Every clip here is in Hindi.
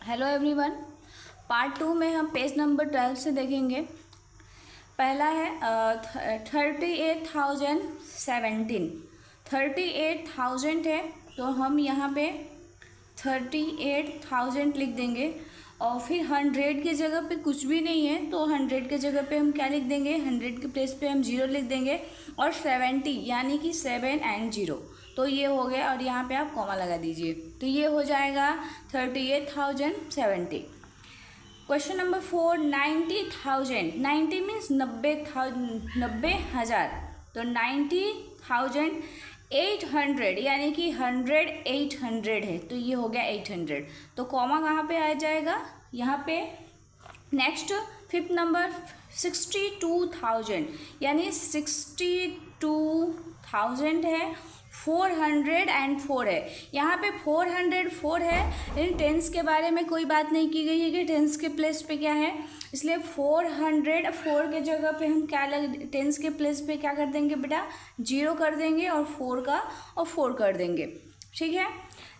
Hello everyone. पार्ट 2 में हम पेज नंबर 12 से देखेंगे। पहला है 38,017 है, तो हम यहाँ पे 38,000 लिख देंगे और फिर 100 की जगह पे कुछ भी नहीं है तो 100 की जगह पे हम क्या लिख देंगे, 100 के प्लेस पे हम 0 लिख देंगे और 70 यानी कि 7 और 0, तो ये हो गया और यहाँ पे आप कॉमा लगा दीजिए, तो ये हो जाएगा 38,070। क्वेश्चन नंबर 4, 90,000, 90 मीन्स 90,000, तो 90,800 यानी कि 100 800 है, तो ये हो गया 800, तो कॉमा कहाँ पे आ जाएगा, यहाँ पे। नेक्स्ट 5th नंबर 62,000 यानी 62,000 है, 404 है, यहाँ पे 404 है, लेकिन टेंस के बारे में कोई बात नहीं की गई है कि टेंस के प्लेस पे क्या है, इसलिए 404 के जगह पे हम क्या टेंस के प्लेस पे क्या कर देंगे बेटा, 0 कर देंगे और 4 का और 4 कर देंगे, ठीक है।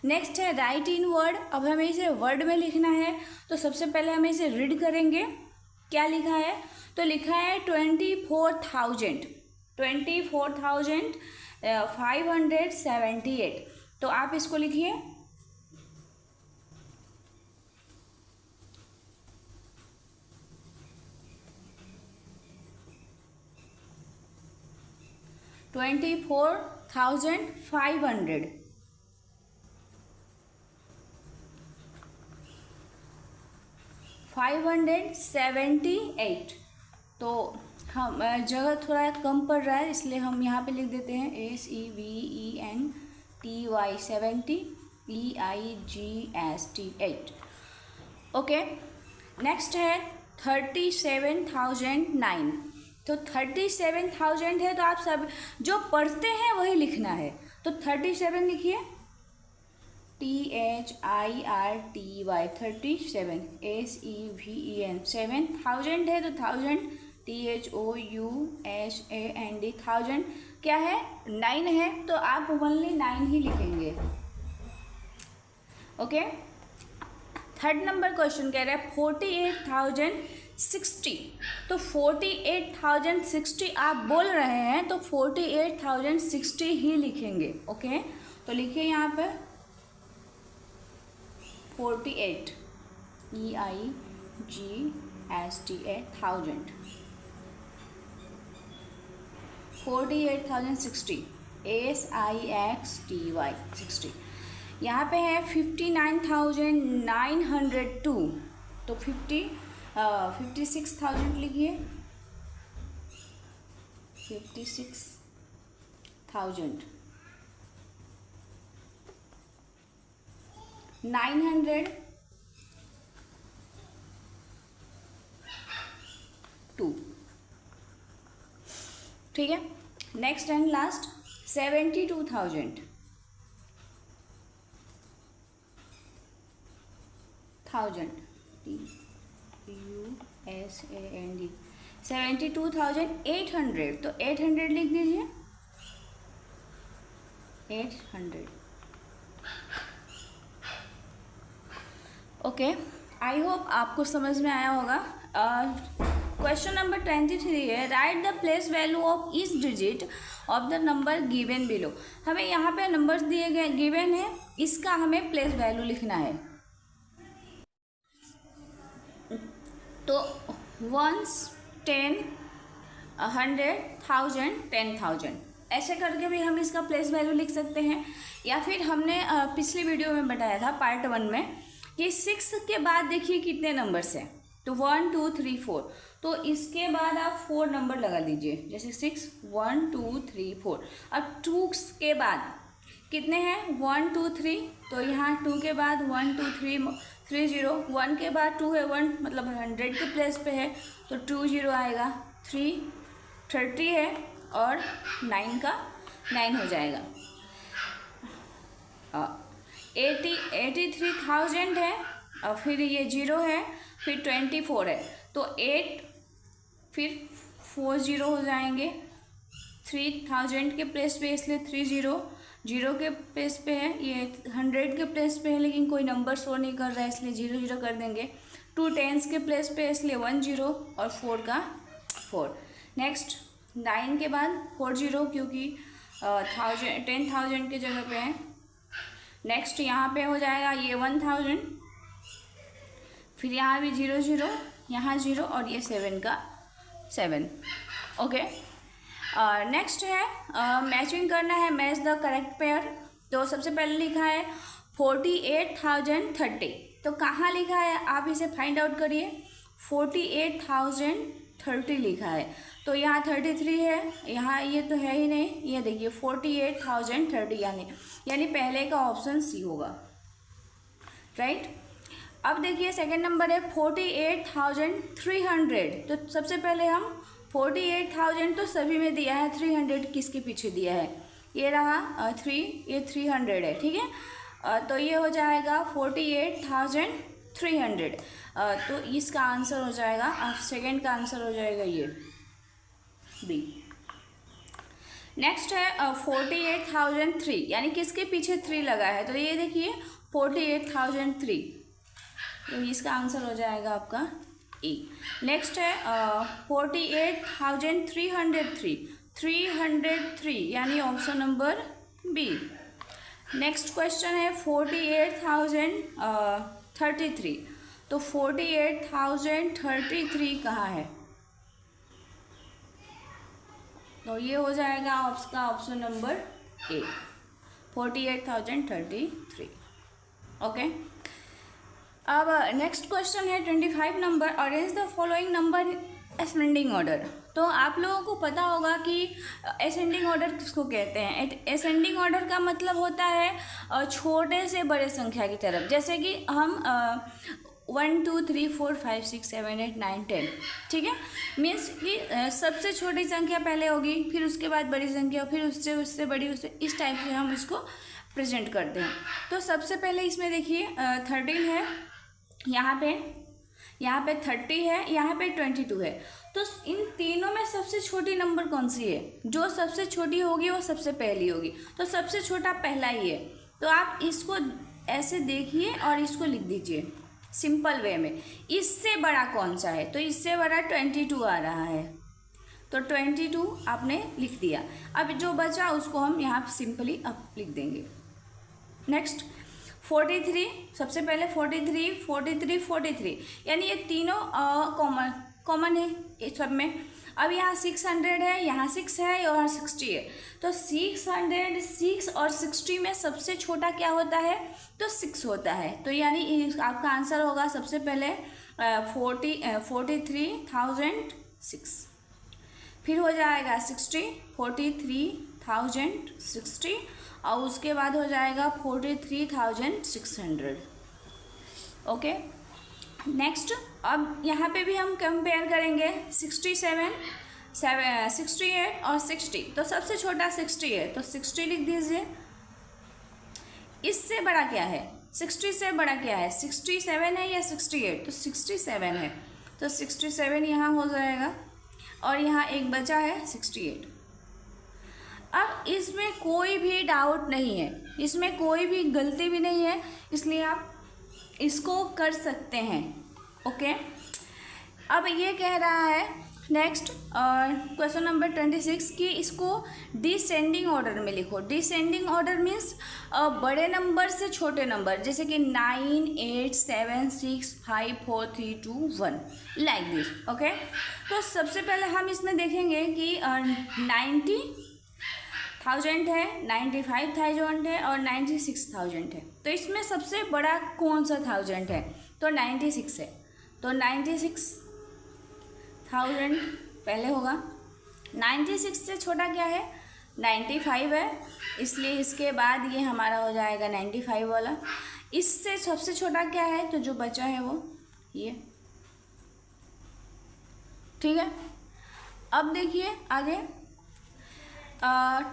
नेक्स्ट है राइट इन वर्ड। अब हमें इसे वर्ड में लिखना है, तो सबसे पहले हमें इसे रीड करेंगे। क्या लिखा है, तो लिखा है 24,578, तो आप इसको लिखिए 24,500। $578, तो हम जगह थोड़ा कम पड़ रहा है इसलिए हम यहाँ पे लिख देते हैं SEVENTY 70 EIGST 8। ओके, नेक्स्ट है 37,009, तो 37,000 है, तो आप सब जो पढ़ते हैं वही लिखना है, तो 37 लिखिए THIRTY 37 SEVEN 7,000 है, तो 1000 THOUSAND 1000 क्या है 9 है, तो आप ओनली 9 ही लिखेंगे। ओके, 3rd नंबर क्वेश्चन कह रहा है 48,060, तो 48,060 आप बोल रहे हैं तो 48,060 ही लिखेंगे। ओके, तो लिखिए यहाँ पे 48 EIGST 1000 48,060 SIXTY 60। यहाँ पे है 59,902, तो 56,000 लिखिए 56,000। 902, ठीक है। नेक्स्ट एंड लास्ट 72,000 TUSAND 72,800, तो 800 लिख दीजिए 800। ओके, आई होप आपको समझ में आया होगा। क्वेश्चन नंबर 23 है right the place value of each digit of the number given below. हमें यहाँ पे नंबर्स दिए गए गिवन है, इसका हमें प्लेस वैल्यू लिखना है, तो 1s 10 100 1000 10,000 ऐसे करके भी हम इसका प्लेस वैल्यू लिख सकते हैं, या फिर हमने पिछली वीडियो में बताया था पार्ट 1 में कि 6 के बाद देखिए कितने नंबर्स हैं, तो 1 2 3 4, तो इसके बाद आप 4 नंबर लगा लीजिए, जैसे 6 1 2 3 4। अब 2 के बाद कितने हैं 1 2 3, तो यहाँ 2 के बाद 1 2 3 3 0, 1 के बाद 2 है 1, मतलब 100 के प्लेस पे है, तो 2 0 आएगा, 3 30 है और 9 का 9 हो जाएगा। 83,000 है और फिर ये 0 है, फिर 24 है, तो 8 फिर 4 0 हो जाएंगे, 3,000 के प्लेस पे इसलिए 3 0, जीरो के प्लेस पे है, ये 100 के प्लेस पे है लेकिन कोई नंबर शो नहीं कर रहा है इसलिए 0 0 कर देंगे। 2 टेंस के प्लेस पे इसलिए 1 0 और 4 का 4। नेक्स्ट 9 के बाद 4 0 क्योंकि 10,000 की जगह पे है। नेक्स्ट यहाँ पे हो जाएगा ये 1000, फिर यहाँ भी 0 0, यहाँ 0 और ये 7 का 7। ओके, नेक्स्ट है मैचिंग करना है, मैच द करेक्ट पेयर। तो सबसे पहले लिखा है 48,030, तो कहाँ लिखा है आप इसे फाइंड आउट करिए। 48,030 लिखा है, तो यहाँ 33 है, यहाँ ये तो है ही नहीं, ये देखिए 48,030 यानी पहले का ऑप्शन सी होगा, राइट। अब देखिए सेकंड नंबर है 48,300, तो सबसे पहले हम 48,000 तो सभी में दिया है, 300 किसके पीछे दिया है, ये रहा 3, ये 300 है, ठीक है। तो ये हो जाएगा 48,300, तो इसका आंसर हो जाएगा, सेकंड का आंसर हो जाएगा ये बी। नेक्स्ट है 48,003, यानी किसके पीछे 3 लगा है, तो ये देखिए 48,003, तो इसका आंसर हो जाएगा आपका ए। नेक्स्ट है 48,303 यानी option number B. Next question है 48,033, तो 48,033 कहाँ है, तो ये हो जाएगा आपका ऑप्शन नंबर ए, 48,033। ओके, अब नेक्स्ट क्वेश्चन है 25 number, arrange the following number ascending order. तो आप लोगों को पता होगा कि असेंडिंग ऑर्डर किसको कहते हैं। असेंडिंग ऑर्डर का मतलब होता है छोटे से बड़े संख्या की तरफ, जैसे कि हम 1 2 3 4 5 6 7 8 9 10, ठीक है। मीन्स कि सबसे छोटी संख्या पहले होगी, फिर उसके बाद बड़ी संख्या, फिर उससे बड़ी, उससे इस टाइप से हम इसको प्रेजेंट करते हैं। तो सबसे पहले इसमें देखिए 13 है, यहाँ पे 30 है, यहाँ पे 22 है। तो इन तीनों में सबसे छोटी नंबर कौन सी है, जो सबसे छोटी होगी वो सबसे पहली होगी, तो सबसे छोटा पहला ही है। तो आप इसको ऐसे देखिए और इसको लिख दीजिए सिंपल वे में। इससे बड़ा कौन सा है, तो इससे बड़ा 22 आ रहा है, तो 22 आपने लिख दिया। अब जो बचा उसको हम यहाँ सिंपली अब लिख देंगे। नेक्स्ट 43, सबसे पहले 43 43 43, यानी ये तीनों कॉमन है इस सब में। अब यहाँ 600 है, यहाँ 6 है, यहाँ 60 है, तो 600 6 और 60 में सबसे छोटा क्या होता है, तो 6 होता है। तो यानी आपका आंसर होगा सबसे पहले 43,006, फिर हो जाएगा 60 43,060 और उसके बाद हो जाएगा 43,600। ओके, नेक्स्ट अब यहाँ पे भी हम कंपेयर करेंगे 68 और 60, तो सबसे छोटा 60 है, तो 60 लिख दीजिए। इससे बड़ा क्या है, 60 से बड़ा क्या है, 67 है या 68, तो 67 है, तो 67 यहाँ हो जाएगा और यहाँ एक बचा है 68। अब इसमें कोई भी डाउट नहीं है, इसमें कोई भी गलती भी नहीं है, इसलिए आप इसको कर सकते हैं। ओके, अब ये कह रहा है नेक्स्ट क्वेश्चन नंबर 26 कि इसको डिसेंडिंग ऑर्डर में लिखो। डिसेंडिंग ऑर्डर मीन्स बड़े नंबर से छोटे नंबर, जैसे कि 9 8 7 6 5 4 3 2 1 लाइक दिस। ओके, तो सबसे पहले हम इसमें देखेंगे कि 90,000 है, 95,000 है और 96,000 है। तो इसमें सबसे बड़ा कौन सा 1000 है, तो 96 है, तो 96,000 पहले होगा। 96 से छोटा क्या है, 95 है, इसलिए इसके बाद ये हमारा हो जाएगा 95 वाला। इससे सबसे छोटा क्या है, तो जो बचा है वो ये, ठीक है। अब देखिए आगे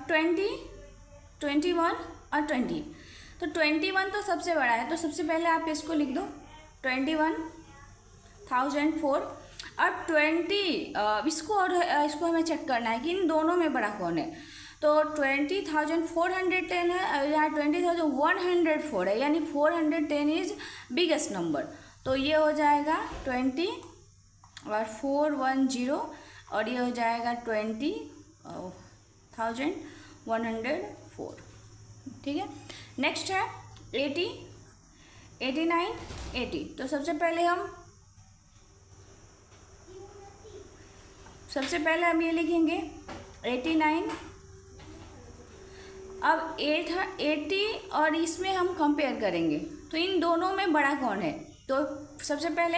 20 21 और 20, तो 21 तो सबसे बड़ा है, तो सबसे पहले आप इसको लिख दो 21,004 और 20 इसको हमें चेक करना है कि इन दोनों में बड़ा कौन है। तो तो 20,410 है और यहाँ 20,104 है, यानी 410 इज बिगेस्ट नंबर। तो ये हो जाएगा 20 और 410 और ये हो जाएगा 20,104। ठीक है। नेक्स्ट है 80, 89, 80। तो सबसे पहले हम ये लिखेंगे 89। अब 80 और इसमें हम कंपेयर करेंगे तो इन दोनों में बड़ा कौन है। तो सबसे पहले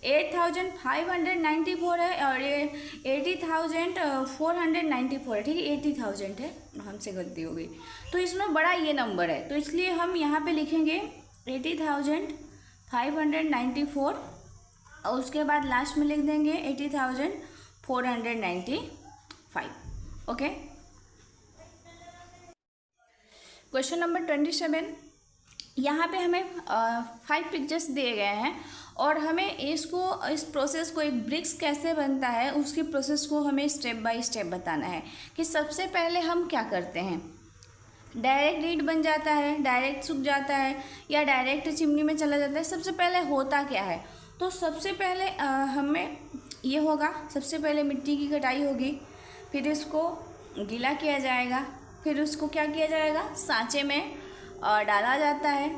8,594 है और ये 80,494 है। ठीक है, 80,000 है, हमसे गलती हो गई। तो इसमें बड़ा ये नंबर है, तो इसलिए हम यहाँ पे लिखेंगे 80,594 और उसके बाद लास्ट में लिख देंगे 80,495। ओके। Question number 27। यहाँ पे हमें 5 पिक्चर्स दिए गए हैं और हमें इस प्रोसेस को, एक ब्रिक्स कैसे बनता है उसकी प्रोसेस को हमें स्टेप बाय स्टेप बताना है। कि सबसे पहले हम क्या करते हैं, डायरेक्ट ईंट बन जाता है, डायरेक्ट सूख जाता है या डायरेक्ट चिमनी में चला जाता है, सबसे पहले होता क्या है। तो सबसे पहले हमें ये होगा, सबसे पहले मिट्टी की कटाई होगी, फिर इसको गीला किया जाएगा, फिर उसको क्या किया जाएगा, सांचे में डाला जाता है,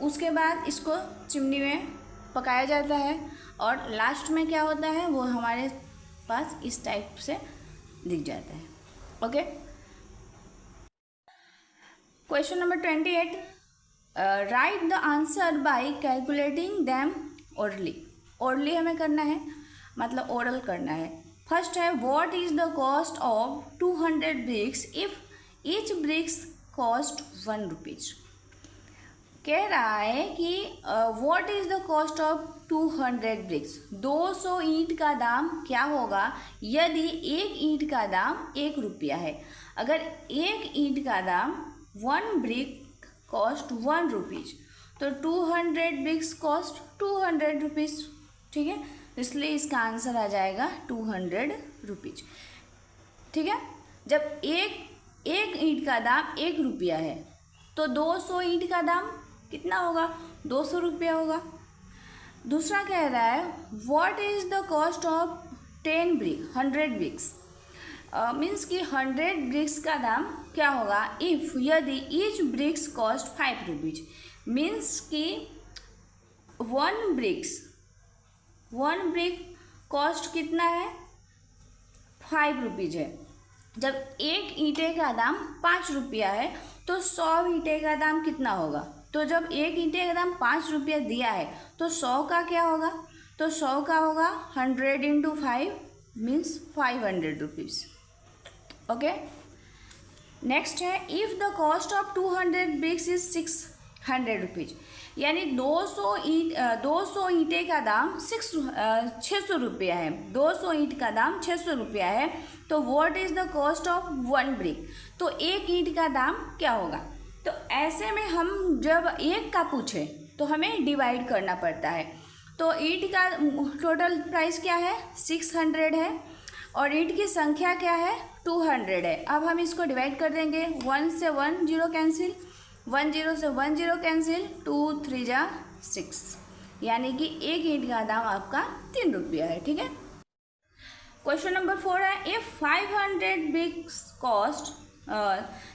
उसके बाद इसको चिमनी में पकाया जाता है और लास्ट में क्या होता है वो हमारे पास इस टाइप से दिख जाता है। Okay. Question number 28। Write the answer by calculating them orally. Orally हमें करना है, मतलब ओरल करना है। फर्स्ट है what is the cost of 200 bricks if each bricks cost 1 rupees. कह रहा है कि what is the cost of 200 bricks. 200 ईंट का दाम क्या होगा यदि एक ईंट का दाम 1 रुपया है। अगर एक ईंट का दाम 1 ब्रिक कॉस्ट 1 रुपीज तो 200 ब्रिक्स कॉस्ट 200 रुपीज। ठीक है, इसलिए इसका आंसर आ जाएगा 200 रुपीज। ठीक है। जब एक ईंट का दाम 1 रुपया है तो 200 ईंट का दाम कितना होगा, 200 रुपया होगा। दूसरा कह रहा है what is the cost of 10 brick 100 bricks. Means कि 100 ब्रिक्स का दाम क्या होगा इफ यदि each bricks cost 5 rupees. Means कि 1 ब्रिक कॉस्ट कितना है, 5 रुपीज है। जब एक ईंटे का दाम 5 रुपया है तो 100 ईंटे का दाम कितना होगा। तो जब एक ईंटे का दाम 5 रुपया दिया है तो 100 का क्या होगा, तो 100 का होगा 100 × 5 मीन्स 500 रुपीज़। ओके। नेक्स्ट है if the cost of 200 bricks is 600 rupees. यानी 200 ईंटे का दाम 600 रुपया है। 200 ईंट का दाम 600 रुपया है तो what is the cost of 1 brick. तो एक ईंट का दाम क्या होगा। तो ऐसे में हम जब एक का पूछे तो हमें डिवाइड करना पड़ता है। तो ईंट का टोटल प्राइस क्या है 600 है और ईंट की संख्या क्या है 200 है। अब हम इसको डिवाइड कर देंगे, 1 से 1 0 कैंसिल, 1 0 से 1 0 कैंसिल, 2 3 जा 6, यानी कि एक ईंट का दाम आपका 3 रुपया है। ठीक है। क्वेश्चन नंबर 4 है इफ 500 ब्रिक्स कॉस्ट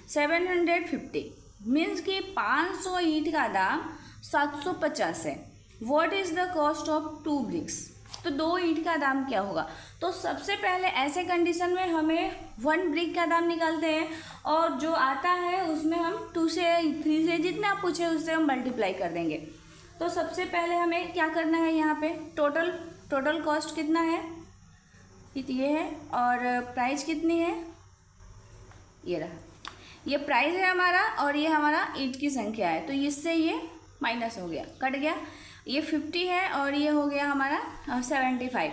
750 मीन्स कि 500 ईंट का दाम 750 है। What is the cost of 2 bricks. तो 2 ईंट का दाम क्या होगा। तो सबसे पहले ऐसे कंडीशन में हमें 1 ब्रिक का दाम निकालते हैं और जो आता है उसमें हम 2 से 3 से जितना पूछे उससे हम मल्टीप्लाई कर देंगे। तो सबसे पहले हमें क्या करना है, यहाँ पे टोटल कॉस्ट कितना है ये है और प्राइस कितनी है, ये रहा, ये प्राइस है हमारा और ये हमारा ईंट की संख्या है। तो इससे ये माइनस हो गया, कट गया, ये 50 है और ये हो गया हमारा 75।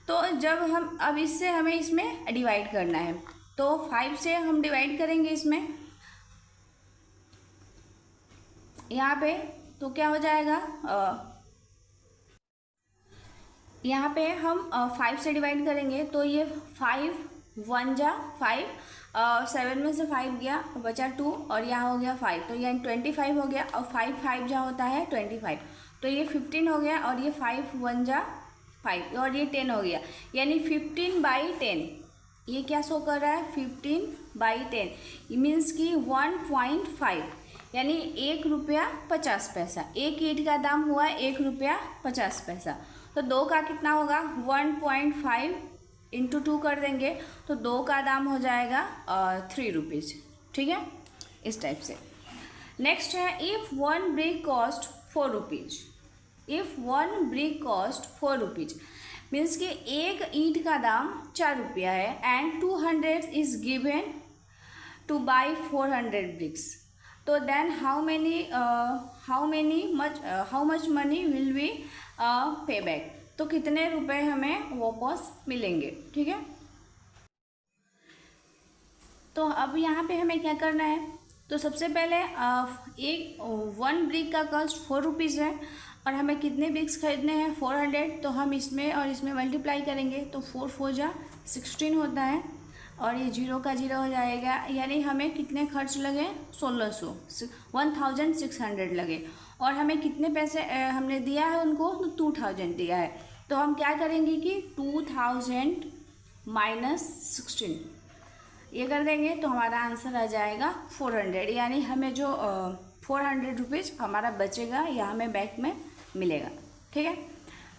तो जब हम अब इससे हमें इसमें डिवाइड करना है तो 5 से हम डिवाइड करेंगे इसमें यहाँ पे, तो क्या हो जाएगा, यहाँ पे हम 5 से डिवाइड करेंगे तो ये 5 1 जा 5, 7 में से 5 गया बचा 2 और यहाँ हो गया 5, तो यानी 25 हो गया। और 5 जा होता है 25, तो ये 15 हो गया और ये 5 1 जा 5 और ये 10 हो गया, यानी 15/10। ये क्या शो कर रहा है? 15/10 मीन्स कि 1.5, यानी 1 रुपया 50 पैसा। एक ईंट का दाम हुआ 1 रुपया 50 पैसा। तो 2 का कितना होगा? 1.5 इंटू 2 कर देंगे तो 2 का दाम हो जाएगा 3 रुपीज़। ठीक है, इस टाइप से। नेक्स्ट है if 1 brick cost 4 rupees. If 1 brick cost 4 rupees means कि एक ईंट का दाम 4 रुपया है and 200 is given to by 400 bricks. तो then how much money will we pay back. तो कितने रुपए हमें वापस मिलेंगे। ठीक है, तो अब यहाँ पे हमें क्या करना है? तो सबसे पहले एक 1 ब्रिक का कॉस्ट 4 रुपीज़ है और हमें कितने ब्रिक्स खरीदने हैं? 400। तो हम इसमें और इसमें मल्टीप्लाई करेंगे तो 4 4 जा 16 होता है और ये 0 का 0 हो जाएगा, यानी हमें कितने खर्च लगे? 1600, 1600 लगे। और हमें कितने पैसे हमने दिया है उनको? तो 2000 दिया है। तो हम क्या करेंगे कि 2000 माइनस 16 ये कर देंगे तो हमारा आंसर आ जाएगा 400, यानी हमें जो 400 रुपीज़ हमारा बचेगा या हमें बैंक में मिलेगा। ठीक है।